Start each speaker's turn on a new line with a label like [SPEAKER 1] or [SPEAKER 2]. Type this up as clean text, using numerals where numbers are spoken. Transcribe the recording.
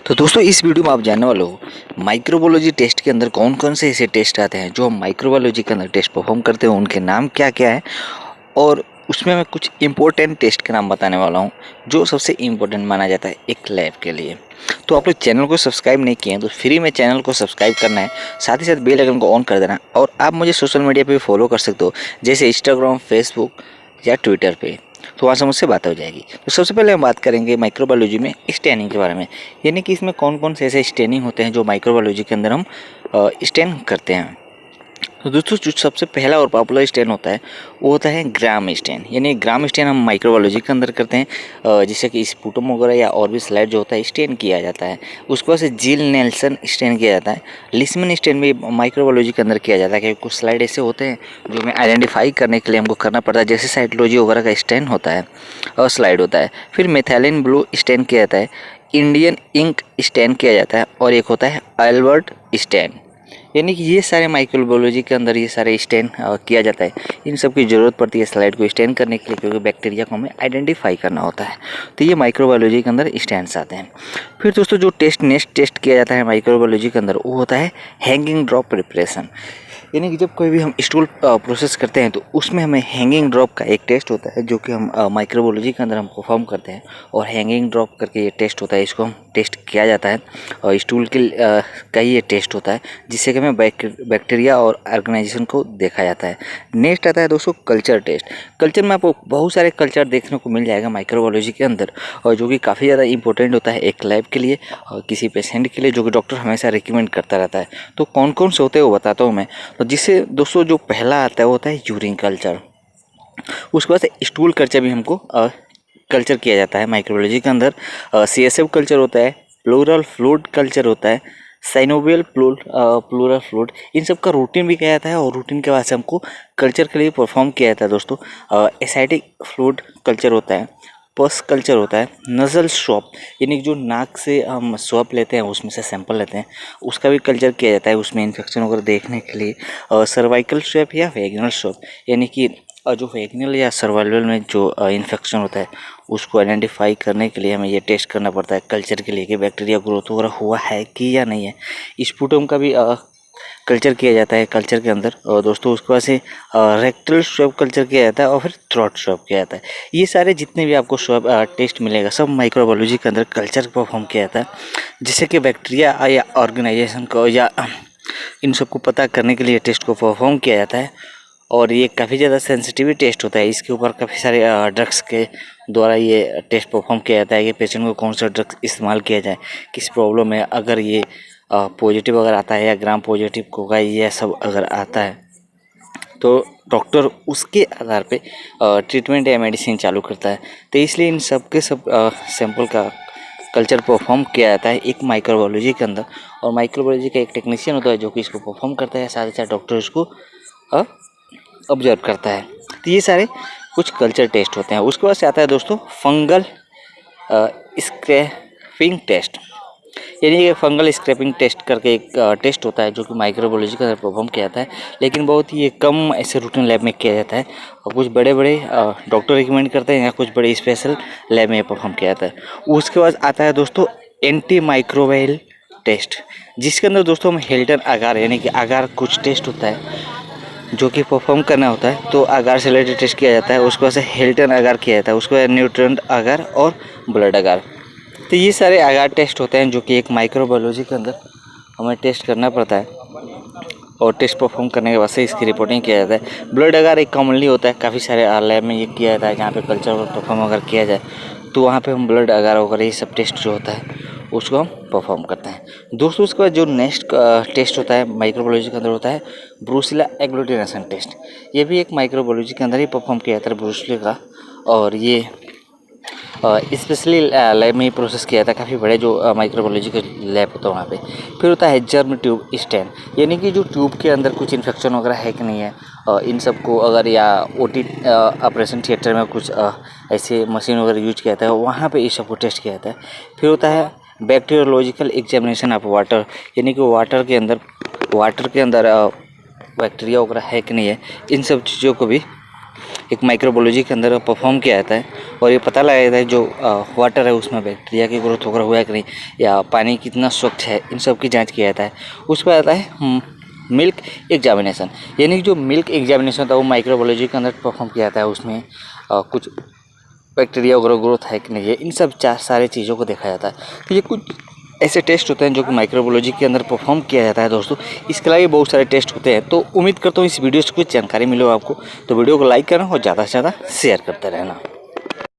[SPEAKER 1] तो दोस्तों इस वीडियो में आप जानने वाले हो माइक्रोबायोलॉजी टेस्ट के अंदर कौन कौन से ऐसे टेस्ट आते हैं जो हम माइक्रोबायोलॉजी के अंदर टेस्ट परफॉर्म करते हैं, उनके नाम क्या क्या है। और उसमें मैं कुछ इंपॉर्टेंट टेस्ट के नाम बताने वाला हूं जो सबसे इम्पोर्टेंट माना जाता है एक लैब के लिए। तो आप लोग चैनल को सब्सक्राइब नहीं किए हैं तो फ्री में चैनल को सब्सक्राइब करना है, साथ ही साथ बेल आइकन को ऑन कर देना है। और आप मुझे सोशल मीडिया पे भी फॉलो कर सकते हो, जैसे इंस्टाग्राम, फेसबुक या ट्विटर पे, तो वहाँ से मुझसे बात हो जाएगी। तो सबसे पहले हम बात करेंगे माइक्रोबायोलॉजी में स्टेनिंग के बारे में, यानी कि इसमें कौन कौन से ऐसे स्टेनिंग होते हैं जो माइक्रोबायोलॉजी के अंदर हम स्टेन करते हैं। तो दोस्तों जो सबसे पहला और पॉपुलर स्टेन होता है वो होता है ग्राम स्टेन। यानी ग्राम स्टेन हम माइक्रोबायोलॉजी के अंदर करते हैं, जिससे कि स्पुटम वगैरह या और भी स्लाइड जो होता है स्टेन किया जाता है। उसके बाद से जिल नेल्सन स्टेन किया जाता है। लिस्मन स्टेन भी माइक्रोबायोलॉजी के अंदर किया जाता है, क्योंकि कुछ स्लाइड ऐसे होते हैं जो हमें आइडेंटिफाई करने के लिए हमको करना पड़ता है, जैसे साइटोलॉजी वगैरह का स्टेन होता है और स्लाइड होता है। फिर मेथैलिन ब्लू स्टेन किया जाता है, इंडियन इंक स्टेन किया जाता है, और एक होता है अल्बर्ट स्टेन। यानी कि ये सारे माइक्रोबायोलॉजी के अंदर ये सारे स्टेन किया जाता है। इन सब की ज़रूरत पड़ती है स्लाइड को स्टेन करने के लिए, क्योंकि बैक्टीरिया को हमें आइडेंटिफाई करना होता है। तो ये माइक्रोबायोलॉजी के अंदर स्टेन्स आते हैं। फिर दोस्तों जो नेक्स्ट टेस्ट किया जाता है माइक्रोबायोलॉजी के अंदर वो होता है हैंगिंग ड्रॉप प्रिपरेशन। यानी कि जब कोई भी हम स्टूल प्रोसेस करते हैं तो उसमें हमें हैंगिंग ड्रॉप का एक टेस्ट होता है जो कि हम माइक्रोबायोलॉजी के अंदर हम परफॉर्म करते हैं। और हैंगिंग ड्रॉप करके ये टेस्ट होता है, इसको हम टेस्ट किया जाता है और स्टूल के का ही ये टेस्ट होता है, जिससे कि हमें बैक्टीरिया और ऑर्गेनाइजेशन को देखा जाता है। नेक्स्ट आता है दोस्तों कल्चर टेस्ट। कल्चर में आपको बहुत सारे कल्चर देखने को मिल जाएगा माइक्रोबायोलॉजी के अंदर, और जो कि काफ़ी ज़्यादा इंपॉर्टेंट होता है एक लैब के लिए और किसी पेशेंट के लिए, जो कि डॉक्टर हमेशा रिकमेंड करता रहता है। तो कौन कौन से होते हैं वो बताता हूँ मैं। तो जिससे दोस्तों जो पहला आता है वो होता है यूरिन कल्चर। उसके बाद स्टूल कल्चर भी हमको कल्चर किया जाता है माइक्रोबायोलॉजी के अंदर। CSF कल्चर होता है, प्लूरल फ्लूइड कल्चर होता है, साइनोवियल प्लूरल फ्लूइड। इन सब का रूटीन भी किया जाता है और रूटीन के बाद से हमको कल्चर के लिए परफॉर्म किया जाता है दोस्तों। एसाइटिक फ्लूइड कल्चर होता है, पस कल्चर होता है, नज़ल स्वैप यानी कि जो नाक से हम स्वैप लेते हैं उसमें से सैंपल लेते हैं, उसका भी कल्चर किया जाता है उसमें इन्फेक्शन वगैरह देखने के लिए। सर्वाइकल स्वैप या वैगिनल स्वैप, यानी कि जो वैगिनल या सर्वाइकल में जो इन्फेक्शन होता है उसको आइडेंटिफाई करने के लिए हमें ये टेस्ट करना पड़ता है कल्चर के लिए कि बैक्टीरिया ग्रोथ वगैरह हुआ है कि या नहीं है। स्पुटम का भी कल्चर किया जाता है कल्चर के अंदर। और दोस्तों उसके बाद से रेक्टल स्वैब कल्चर किया जाता है और फिर थ्रोट स्वैब किया जाता है। ये सारे जितने भी आपको स्वैब टेस्ट मिलेगा सब माइक्रोबायोलॉजी के अंदर कल्चर परफॉर्म किया जाता है, जिससे कि बैक्टीरिया या ऑर्गेनाइजेशन को या इन सबको पता करने के लिए टेस्ट को परफॉर्म किया जाता है। और ये काफ़ी ज़्यादा सेंसिटिव टेस्ट होता है, इसके ऊपर काफ़ी सारे ड्रग्स के द्वारा ये टेस्ट परफॉर्म किया जाता है कि पेशेंट को कौन सा ड्रग्स इस्तेमाल किया जाए, किस प्रॉब्लम है। अगर ये पॉजिटिव अगर आता है या ग्राम पॉजिटिव होगा ये सब अगर आता है तो डॉक्टर उसके आधार पे ट्रीटमेंट या मेडिसिन चालू करता है। तो इसलिए इन सब के सब सैंपल का कल्चर परफॉर्म किया जाता है एक माइक्रोबायोलॉजी के अंदर। और माइक्रोबायोलॉजी का एक टेक्नीशियन होता है जो कि इसको परफॉर्म करता है, साथ ही साथ डॉक्टर इसको ऑब्जर्व करता है। तो ये सारे कुछ कल्चर टेस्ट होते हैं। उसके बाद से आता है दोस्तों फंगल स्क्रैपिंग टेस्ट। यानी कि फंगल स्क्रैपिंग टेस्ट करके एक टेस्ट होता है जो कि माइक्रोबायोलॉजी का परफॉर्म किया जाता है, लेकिन बहुत ही कम ऐसे रूटीन लैब में किया जाता है। और कुछ बड़े बड़े डॉक्टर रिकमेंड करते हैं या कुछ बड़े स्पेशल लैब में परफॉर्म किया जाता है। उसके बाद आता है दोस्तों एंटी माइक्रोवेल टेस्ट, जिसके अंदर दोस्तों हम हेल्टन अगार यानी कि अगार कुछ टेस्ट होता है जो कि परफॉर्म करना होता है। तो अगार से रिलेटेड टेस्ट किया जाता है, उसके बाद से हेल्टन अगार किया जाता है, उसके बाद न्यूट्रेंट अगार और ब्लड अगार। तो ये सारे अगार टेस्ट होते हैं जो कि एक माइक्रोबायोलॉजी के अंदर हमें टेस्ट करना पड़ता है, और टेस्ट परफॉर्म करने के बाद से इसकी रिपोर्टिंग किया जाता है। ब्लड अगार एक कॉमनली होता है, काफ़ी सारे लैब में ये किया जाता है जहाँ पे कल्चर परफॉर्म अगर किया जाए तो वहाँ पे हम ब्लड अगार वगैरह ये सब टेस्ट जो होता है उसको हम परफॉर्म करते हैं दोस्तों। उसके बाद जो नेक्स्ट टेस्ट होता है माइक्रोबायोलॉजी के अंदर होता है ब्रूसिला एग्लूटिनेशन टेस्ट। ये भी एक माइक्रोबायोलॉजी के अंदर ही परफॉर्म किया जाता है ब्रूसिला का, और ये स्पेशली लैब में ही प्रोसेस किया जाता है, काफ़ी बड़े जो माइक्रोबायोलॉजी के लैब होता है वहाँ पे। फिर होता है जर्म ट्यूब स्टेन, यानी कि जो ट्यूब के अंदर कुछ इन्फेक्शन वगैरह है कि नहीं है, इन सब को अगर या OT ऑपरेशन थिएटर में कुछ ऐसे मशीन वगैरह यूज किया जाता है वहाँ पे इस सब को टेस्ट किया जाता है। फिर होता है बैक्टीरियोलॉजिकल एग्जामिनेशन ऑफ वाटर, यानी कि वाटर के अंदर बैक्टीरिया वगैरह है कि नहीं है, इन सब चीज़ों को भी एक माइक्रोबायोलॉजी के अंदर परफॉर्म किया जाता है और ये पता लगाया जाता है जो वाटर है उसमें बैक्टीरिया की ग्रोथ वगैरह हुआ है कि नहीं, या पानी कितना स्वच्छ है, इन सब की जांच किया जाता है। उस पर आता है मिल्क एग्जामिनेशन, यानी जो मिल्क एग्जामिनेशन होता है वो माइक्रोबायोलॉजी के अंदर परफॉर्म किया जाता है। उसमें कुछ बैक्टीरिया वगैरह ग्रोथ है कि नहीं है, इन सब सारे चीज़ों को देखा जाता है। तो ये कुछ ऐसे टेस्ट होते हैं जो कि माइक्रोबायोलॉजी के अंदर परफॉर्म किया जाता है दोस्तों। इसके अलावा बहुत सारे टेस्ट होते हैं। तो उम्मीद करता हूँ इस वीडियो से कुछ जानकारी मिले आपको, तो वीडियो को लाइक करना और ज़्यादा से ज़्यादा शेयर करते रहना।